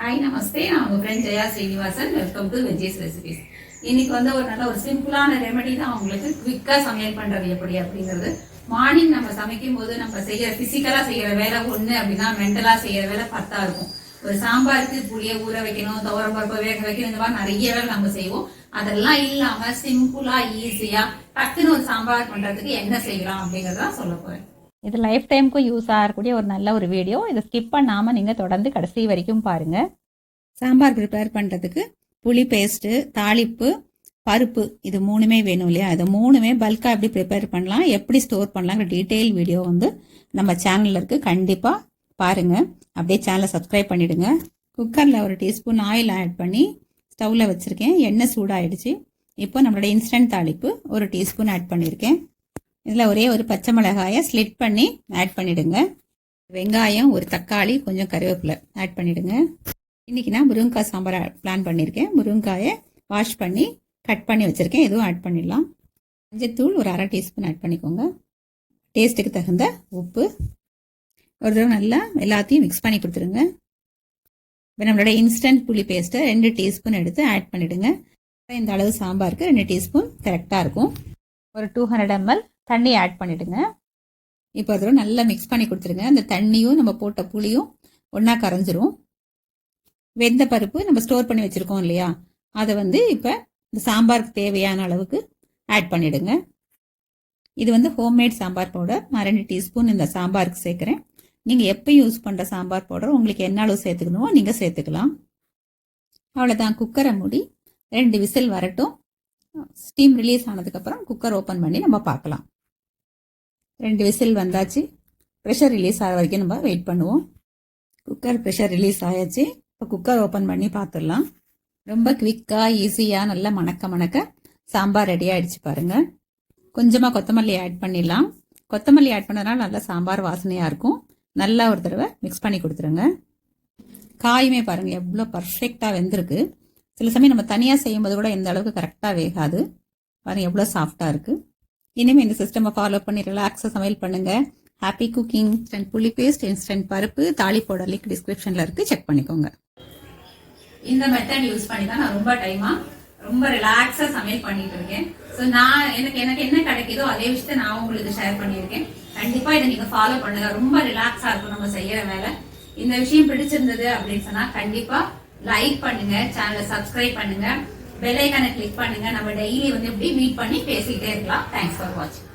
Hi நமஸ்தே, நான் உங்கள் friend Jaya Srinivasan. Welcome to veggies recipes. இன்னைக்கு வந்து ஒரு நல்ல ஒரு சிம்பிளான ரெமெடி தான் உங்களுக்கு குவிக்காக சமையல் பண்ணுறது எப்படி அப்படிங்கிறது. மார்னிங் நம்ம சமைக்கும் போது நம்ம செய்கிற ஃபிசிக்கலாக செய்கிற வேலை ஒன்று அப்படின்னா மென்டலாக செய்கிற வேலை 10 இருக்கும். ஒரு சாம்பாருக்கு புளியை ஊற வைக்கணும், துவரம் பருப்பை வேக வைக்கணும், இந்த மாதிரி நிறைய வேலை நம்ம செய்வோம். அதெல்லாம் இல்லாமல் சிம்பிளாக ஈஸியாக டக்குன்னு ஒரு சாம்பார் பண்ணுறதுக்கு என்ன செய்யலாம் அப்படிங்கிறதான் சொல்ல போகிறேன். இது லைஃப் டைமுக்கும் யூஸ் ஆகக்கூடிய ஒரு நல்ல ஒரு வீடியோ. இதை ஸ்கிப் பண்ணாமல் நீங்கள் தொடர்ந்து கடைசி வரைக்கும் பாருங்கள். சாம்பார் ப்ரிப்பேர் பண்ணுறதுக்கு புளி பேஸ்ட்டு, தாளிப்பு, பருப்பு இது 3மே வேணும் இல்லையா? இது 3மே பல்காக எப்படி ப்ரிப்பேர் பண்ணலாம், எப்படி ஸ்டோர் பண்ணலாங்கிற டீட்டெயில் வீடியோ வந்து நம்ம சேனலில் இருக்குது. கண்டிப்பாக பாருங்கள். அப்படியே சேனலை சப்ஸ்கிரைப் பண்ணிவிடுங்க. குக்கரில் ஒரு டீஸ்பூன் ஆயில் ஆட் பண்ணி ஸ்டவ்வில் வச்சுருக்கேன். எண்ணெய் சூடாகிடுச்சு. இப்போ நம்மளோட இன்ஸ்டன்ட் தாளிப்பு ஒரு டீஸ்பூன் ஆட் பண்ணியிருக்கேன். இதில் ஒரே ஒரு பச்சை மிளகாயை ஸ்லிட் பண்ணி ஆட் பண்ணிவிடுங்க. வெங்காயம், ஒரு தக்காளி, கொஞ்சம் கருவேப்பிலை ஆட் பண்ணிவிடுங்க. இன்றைக்கி நான் முருங்காய் சாம்பார் பிளான் பண்ணியிருக்கேன். முருங்காயை வாஷ் பண்ணி கட் பண்ணி வச்சுருக்கேன். இதுவும் ஆட் பண்ணிடலாம். மஞ்சத்தூள் ஒரு 1/2 டீஸ்பூன் ஆட் பண்ணிக்கோங்க. டேஸ்ட்டுக்கு தகுந்த உப்பு. ஒரு தடவை நல்லா எல்லாத்தையும் மிக்ஸ் பண்ணி கொடுத்துருங்க. இப்போ நம்மளோட இன்ஸ்டன்ட் புளி பேஸ்ட்டை 2 டீஸ்பூன் எடுத்து ஆட் பண்ணிவிடுங்க. இந்த அளவு சாம்பாருக்கு 2 டீஸ்பூன் கரெக்டாக இருக்கும். ஒரு 200 ml தண்ணி ஆட் பண்ணிவிடுங்க. இப்போ அதோட நல்லா மிக்ஸ் பண்ணி கொடுத்துருங்க. அந்த தண்ணியும் நம்ம போட்ட புளியும் ஒன்றா கரைஞ்சிரும். வெந்த பருப்பு நம்ம ஸ்டோர் பண்ணி வச்சுருக்கோம் இல்லையா, அதை வந்து இப்போ இந்த சாம்பாருக்கு தேவையான அளவுக்கு ஆட் பண்ணிவிடுங்க. இது வந்து ஹோம்மேட் சாம்பார் பவுடர். நான் 2 டீஸ்பூன் இந்த சாம்பாருக்கு சேர்க்குறேன். நீங்கள் எப்போ யூஸ் பண்ணுற சாம்பார் பவுடர் உங்களுக்கு என்ன அளவு சேர்த்துக்கணுமோ நீங்கள் சேர்த்துக்கலாம். அவ்வளோதான். குக்கரை மூடி 2 விசில் வரட்டும். ஸ்டீம் ரிலீஸ் ஆனதுக்கப்புறம் குக்கர் ஓப்பன் பண்ணி நம்ம பார்க்கலாம். 2 விசில் வந்தாச்சு. ப்ரெஷர் ரிலீஸ் ஆகிற வரைக்கும் நம்ம வெயிட் பண்ணுவோம். குக்கர் ப்ரெஷர் ரிலீஸ் ஆயாச்சு. இப்போ குக்கர் ஓப்பன் பண்ணி பார்த்துடலாம். ரொம்ப குவிக்காக ஈஸியாக நல்லா மணக்க சாம்பார் ரெடி ஆகிடுச்சு பாருங்கள். கொஞ்சமாக கொத்தமல்லி ஆட் பண்ணிடலாம். கொத்தமல்லி ஆட் பண்ணதுனால நல்லா சாம்பார் வாசனையாக இருக்கும். நல்லா ஒரு தடவை மிக்ஸ் பண்ணி கொடுத்துருங்க. காயுமே பாருங்கள் எவ்வளோ பர்ஃபெக்டாக வெந்திருக்கு. சில சமயம் நம்ம தனியாக செய்யும்போது கூட எந்த அளவுக்கு கரெக்டாக வேகாது. பாருங்கள் எவ்வளோ சாஃப்டாக இருக்குது. இனிமேல் இந்த சிஸ்டமை ஃபாலோ பண்ணி ரிலாக்ஸாக சமையல் பண்ணுங்கள். Happy cooking. இன்ஸ்டன்ட் புளி பேஸ்ட், இன்ஸ்டன்ட் பருப்பு, தாளிப்போட லிங்க் டிஸ்கிரிப்ஷனில் இருக்குது, செக் பண்ணிக்கோங்க. இந்த மெத்தட் யூஸ் பண்ணி தான் நான் ரொம்ப டைமாக ரொம்ப ரிலாக்ஸாக சமையல் பண்ணிட்டு இருக்கேன். ஸோ எனக்கு என்ன கிடைக்குதோ அதே விஷயத்தை நான் உங்களுக்கு ஷேர் பண்ணியிருக்கேன். கண்டிப்பாக இதை நீங்கள் ஃபாலோ பண்ணுங்க. ரொம்ப ரிலாக்ஸாக இருக்கும் நம்ம செய்கிற வேலை. இந்த விஷயம் பிடிச்சிருந்தது அப்படின்னு சொன்னால் கண்டிப்பாக லைக் பண்ணுங்க, சேனலை சப்ஸ்கிரைப் பண்ணுங்க, பெல் ஐகானை கிளிக் பண்ணுங்க. நம்ம டெய்லி வந்து இப்படி மீட் பண்ணி பேசிக்கிட்டே இருக்கலாம். தேங்க்ஸ் ஃபார் வாட்சிங்.